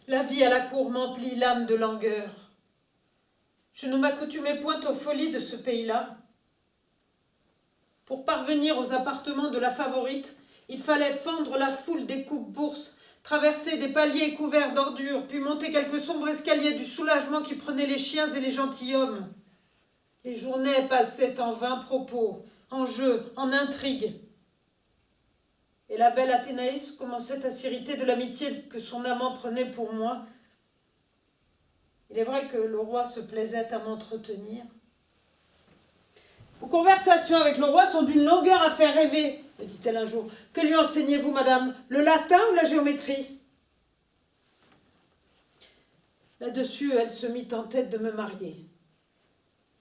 La vie à la cour m'emplit l'âme de langueur. Je ne m'accoutumais point aux folies de ce pays-là. Pour parvenir aux appartements de la favorite, il fallait fendre la foule des coupes-bourses, traverser des paliers couverts d'ordures, puis monter quelques sombres escaliers du soulagement qui prenaient les chiens et les gentilshommes. Les journées passaient en vains propos, en jeux, en intrigues. Et la belle Athénaïs commençait à s'irriter de l'amitié que son amant prenait pour moi. Il est vrai que le roi se plaisait à m'entretenir. Vos conversations avec le roi sont d'une longueur à faire rêver, me dit-elle un jour. Que lui enseignez-vous, madame? Le latin ou la géométrie? Là-dessus, elle se mit en tête de me marier.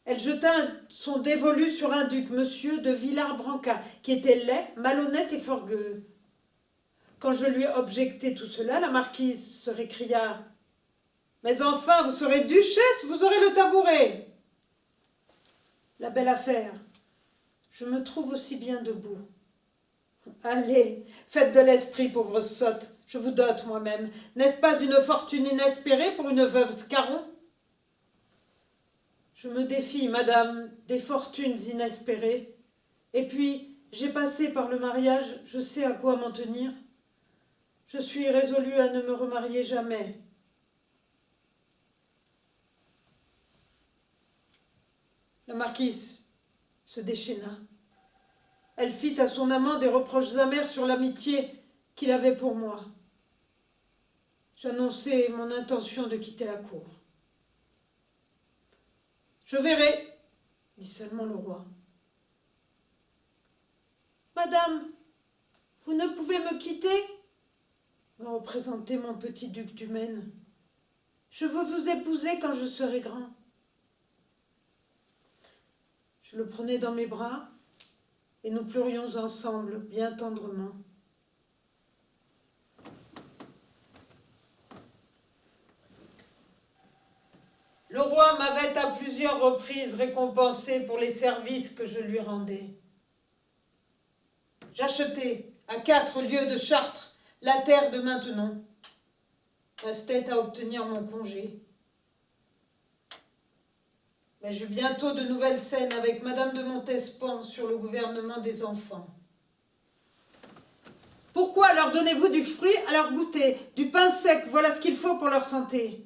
Elle jeta son dévolu sur un duc, monsieur de Villars-Branca, qui était laid, malhonnête et fort gueux. Quand je lui objectai tout cela, la marquise se récria « Mais enfin, vous serez duchesse, vous aurez le tabouret !» La belle affaire, je me trouve aussi bien debout. Allez, faites de l'esprit, pauvre sotte, je vous dote moi-même. N'est-ce pas une fortune inespérée pour une veuve Scarron? Je me défie, madame, des fortunes inespérées. Et puis, j'ai passé par le mariage, je sais à quoi m'en tenir. Je suis résolue à ne me remarier jamais. La marquise se déchaîna. Elle fit à son amant des reproches amers sur l'amitié qu'il avait pour moi. J'annonçai mon intention de quitter la cour. « Je verrai, » dit seulement le roi. « Madame, vous ne pouvez me quitter ?» me représentait mon petit duc du Maine. « Je veux vous épouser quand je serai grand. » Je le prenais dans mes bras et nous pleurions ensemble, bien tendrement. Le roi m'avait à plusieurs reprises récompensé pour les services que je lui rendais. J'achetai à 4 lieues de Chartres la terre de Maintenon. Restait à obtenir mon congé. Mais j'eus bientôt de nouvelles scènes avec madame de Montespan sur le gouvernement des enfants. Pourquoi leur donnez-vous du fruit à leur goûter, du pain sec, voilà ce qu'il faut pour leur santé?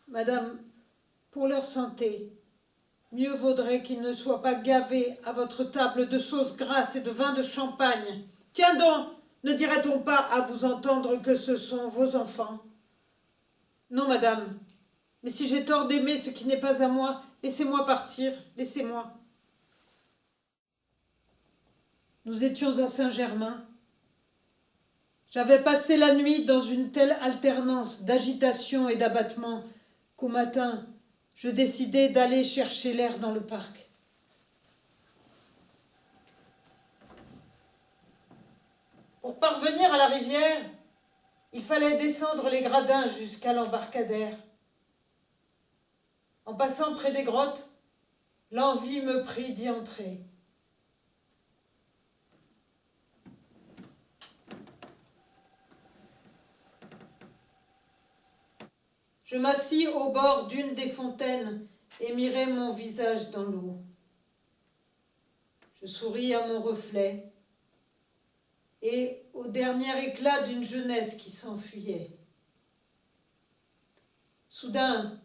Madame, pour leur santé, mieux vaudrait qu'ils ne soient pas gavés à votre table de sauce grasse et de vin de champagne. Tiens donc, ne dirait-on pas à vous entendre que ce sont vos enfants? Non, madame, mais si j'ai tort d'aimer ce qui n'est pas à moi, laissez-moi partir, laissez-moi. Nous étions à Saint-Germain. J'avais passé la nuit dans une telle alternance d'agitation et d'abattement qu'au matin, je décidai d'aller chercher l'air dans le parc. Pour parvenir à la rivière, il fallait descendre les gradins jusqu'à l'embarcadère. En passant près des grottes, l'envie me prit d'y entrer. Je m'assis au bord d'une des fontaines et mirai mon visage dans l'eau. Je souris à mon reflet et au dernier éclat d'une jeunesse qui s'enfuyait. Soudain,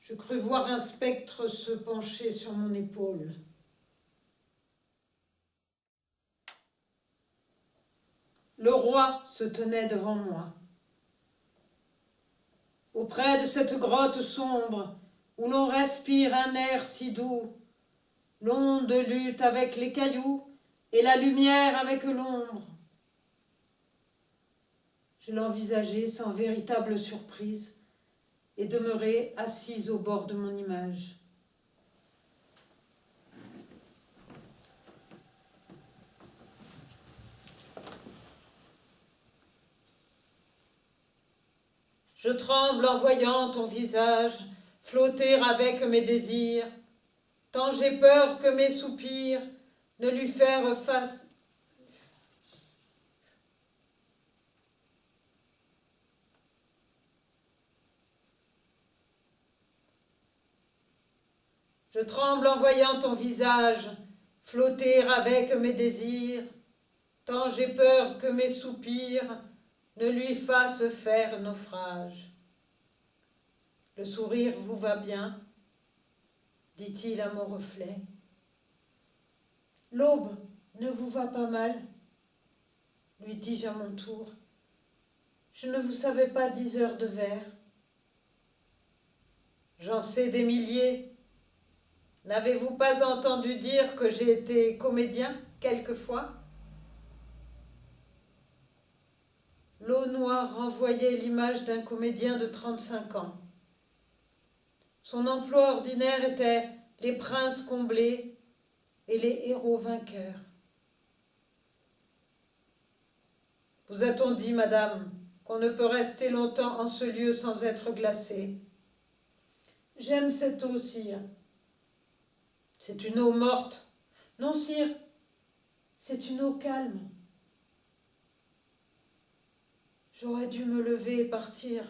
je crus voir un spectre se pencher sur mon épaule. Le roi se tenait devant moi. Auprès de cette grotte sombre où l'on respire un air si doux, l'onde lutte avec les cailloux et la lumière avec l'ombre. Je l'envisageai sans véritable surprise et demeurai assise au bord de mon image. Je tremble en voyant ton visage flotter avec mes désirs, tant j'ai peur que mes soupirs ne lui faire face. Je tremble en voyant ton visage flotter avec mes désirs, tant j'ai peur que mes soupirs ne lui fassent faire naufrage. Le sourire vous va bien, dit-il à mon reflet. L'aube ne vous va pas mal, lui dis-je à mon tour. Je ne vous savais pas 10 heures de vers. J'en sais des milliers. N'avez-vous pas entendu dire que j'ai été comédien quelquefois? L'eau noire renvoyait l'image d'un comédien de 35 ans. Son emploi ordinaire était les princes comblés et les héros vainqueurs. Vous a-t-on dit, madame, qu'on ne peut rester longtemps en ce lieu sans être glacé? J'aime cette eau, sire. C'est une eau morte. Non, sire, c'est une eau calme. J'aurais dû me lever et partir,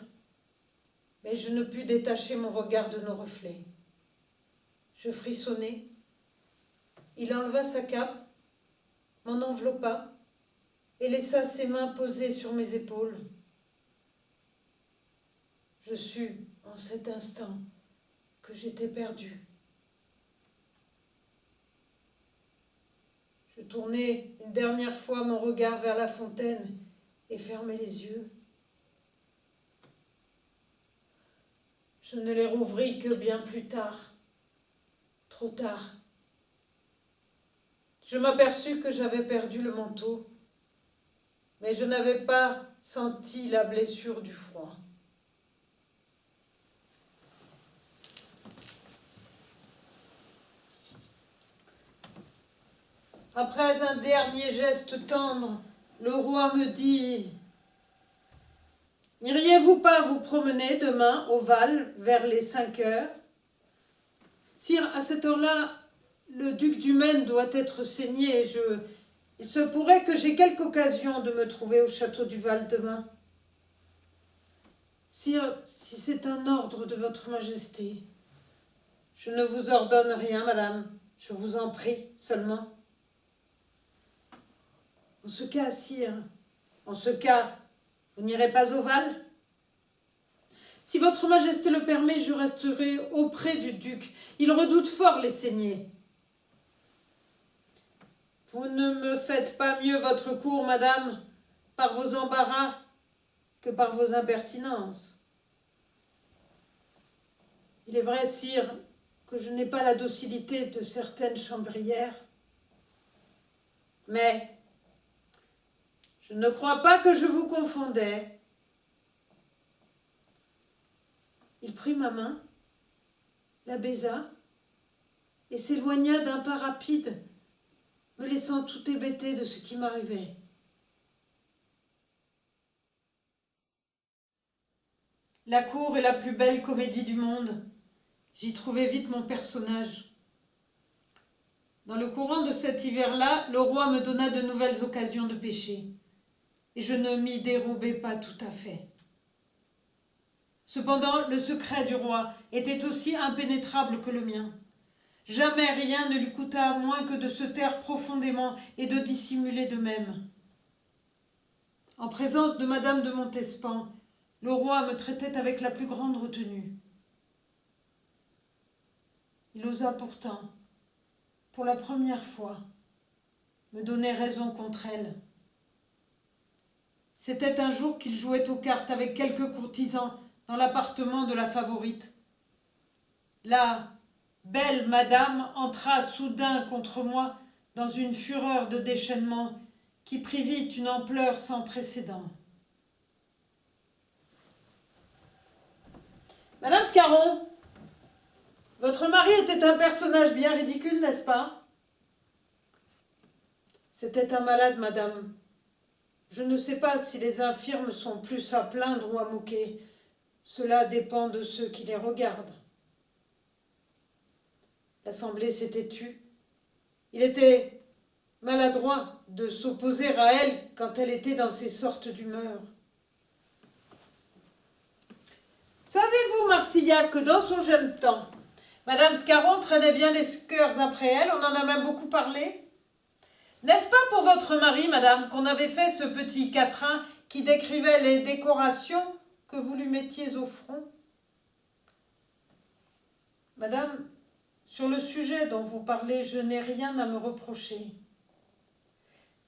mais je ne pus détacher mon regard de nos reflets. Je frissonnai. Il enleva sa cape, m'en enveloppa et laissa ses mains posées sur mes épaules. Je sus, en cet instant, que j'étais perdue. Je tournai une dernière fois mon regard vers la fontaine et fermai les yeux. Je ne les rouvris que bien plus tard, trop tard. Je m'aperçus que j'avais perdu le manteau, mais je n'avais pas senti la blessure du froid. Après un dernier geste tendre, le roi me dit « N'iriez-vous pas vous promener demain au Val vers les 5 heures? Sire, à cette heure-là, le duc du Maine doit être saigné. Il se pourrait que j'aie quelque occasion de me trouver au château du Val demain. Sire, si c'est un ordre de votre majesté, je ne vous ordonne rien, madame, je vous en prie seulement. En ce cas, sire, en ce cas, vous n'irez pas au Val? Si votre majesté le permet, je resterai auprès du duc. Il redoute fort les saignées. Vous ne me faites pas mieux votre cour, madame, par vos embarras que par vos impertinences. Il est vrai, sire, que je n'ai pas la docilité de certaines chambrières, mais je ne crois pas que je vous confondais. Il prit ma main, la baisa et s'éloigna d'un pas rapide, me laissant tout hébété de ce qui m'arrivait. La cour est la plus belle comédie du monde. J'y trouvai vite mon personnage. Dans le courant de cet hiver-là, le roi me donna de nouvelles occasions de pécher, et je ne m'y dérobai pas tout à fait. Cependant, le secret du roi était aussi impénétrable que le mien. Jamais rien ne lui coûta moins que de se taire profondément et de dissimuler de même. En présence de madame de Montespan, le roi me traitait avec la plus grande retenue. Il osa pourtant, pour la première fois, me donner raison contre elle. C'était un jour qu'il jouait aux cartes avec quelques courtisans dans l'appartement de la favorite. La belle madame entra soudain contre moi dans une fureur de déchaînement qui prit vite une ampleur sans précédent. « Madame Scarron, votre mari était un personnage bien ridicule, n'est-ce pas? » C'était un malade, madame. Je ne sais pas si les infirmes sont plus à plaindre ou à moquer. Cela dépend de ceux qui les regardent. L'assemblée s'était tue. Il était maladroit de s'opposer à elle quand elle était dans ces sortes d'humeur. Savez-vous, Marsillac, que dans son jeune temps, Madame Scarron traînait bien les cœurs après elle, on en a même beaucoup parlé. N'est-ce pas pour votre mari, madame, qu'on avait fait ce petit quatrain qui décrivait les décorations que vous lui mettiez au front? Madame, sur le sujet dont vous parlez, je n'ai rien à me reprocher.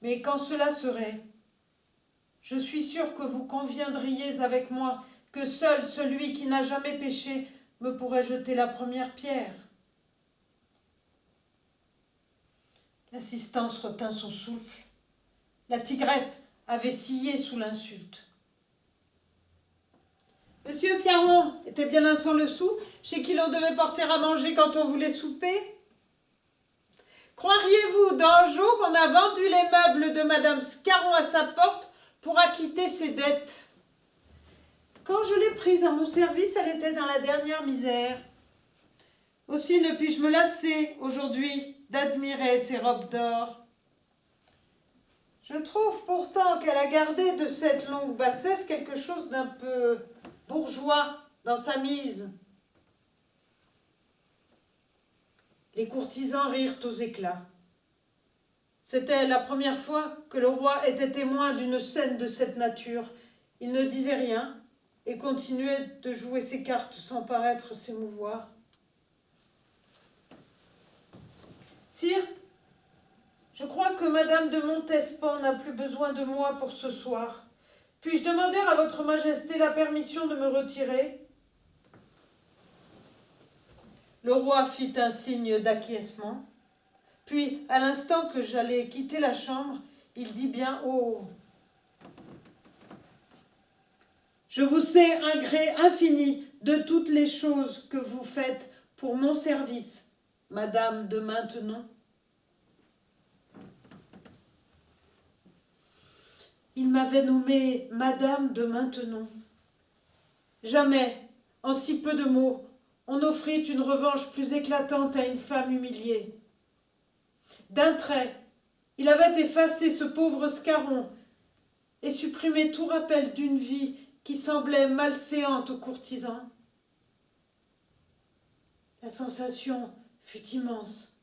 Mais quand cela serait, je suis sûre que vous conviendriez avec moi que seul celui qui n'a jamais péché me pourrait jeter la première pierre. L'assistance retint son souffle. La tigresse avait scié sous l'insulte. Monsieur Scarron était bien un sans le sou, chez qui l'on devait porter à manger quand on voulait souper. Croiriez-vous d'un jour qu'on a vendu les meubles de Madame Scarron à sa porte pour acquitter ses dettes? Quand je l'ai prise à mon service, elle était dans la dernière misère. Aussi ne puis-je me lasser aujourd'hui d'admirer ses robes d'or. Je trouve pourtant qu'elle a gardé de cette longue bassesse quelque chose d'un peu bourgeois dans sa mise. Les courtisans rirent aux éclats. C'était la première fois que le roi était témoin d'une scène de cette nature. Il ne disait rien et continuait de jouer ses cartes sans paraître s'émouvoir. Sire, je crois que Madame de Montespan n'a plus besoin de moi pour ce soir. Puis-je demander à votre Majesté la permission de me retirer? Le roi fit un signe d'acquiescement. Puis, à l'instant que j'allais quitter la chambre, il dit bien haut: « Je vous sais un gré infini de toutes les choses que vous faites pour mon service, Madame de Maintenon. » Il m'avait nommée Madame de Maintenon. Jamais, en si peu de mots, on offrit une revanche plus éclatante à une femme humiliée. D'un trait, il avait effacé ce pauvre Scarron et supprimé tout rappel d'une vie qui semblait malséante aux courtisans. La sensation fut immense,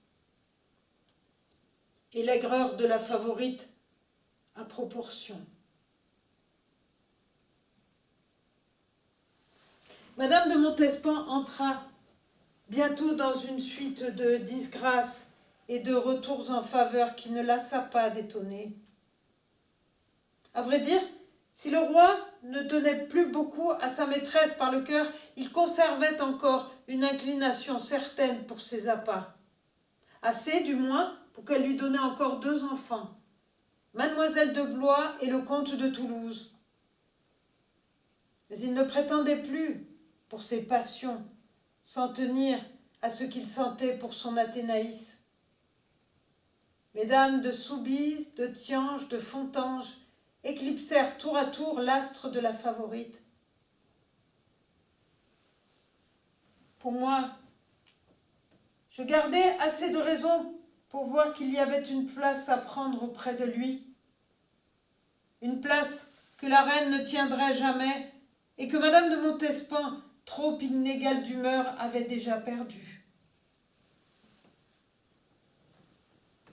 et l'aigreur de la favorite à proportion. Madame de Montespan entra bientôt dans une suite de disgrâces et de retours en faveur qui ne lassa pas d'étonner. À vrai dire, si le roi ne tenait plus beaucoup à sa maîtresse par le cœur, il conservait encore une inclination certaine pour ses appas. Assez, du moins, pour qu'elle lui donnât encore 2 enfants, Mademoiselle de Blois et le comte de Toulouse. Mais il ne prétendait plus, pour ses passions, s'en tenir à ce qu'il sentait pour son Athénaïs. Mesdames de Soubise, de Thianges, de Fontanges éclipsèrent tour à tour l'astre de la favorite. Pour moi, je gardais assez de raison pour voir qu'il y avait une place à prendre auprès de lui, une place que la reine ne tiendrait jamais et que Madame de Montespan, trop inégale d'humeur, avait déjà perdue.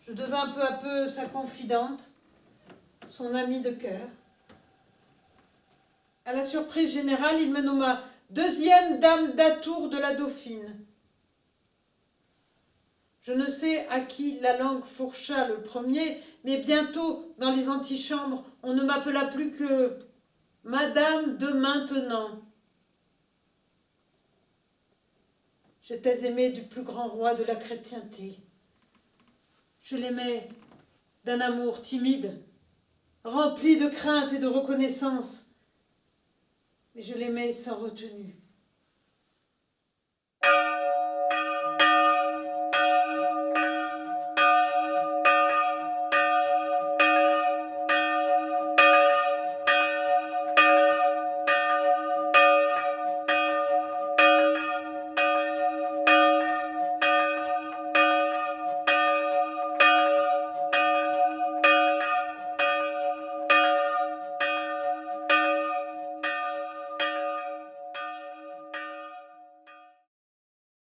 Je devins peu à peu sa confidente, son amie de cœur. À la surprise générale, il me nomma 2e dame d'atour de la Dauphine. Je ne sais à qui la langue fourcha le premier, mais bientôt, dans les antichambres, on ne m'appela plus que Madame de Maintenon. J'étais aimée du plus grand roi de la chrétienté. Je l'aimais d'un amour timide, rempli de crainte et de reconnaissance, mais je l'aimais sans retenue.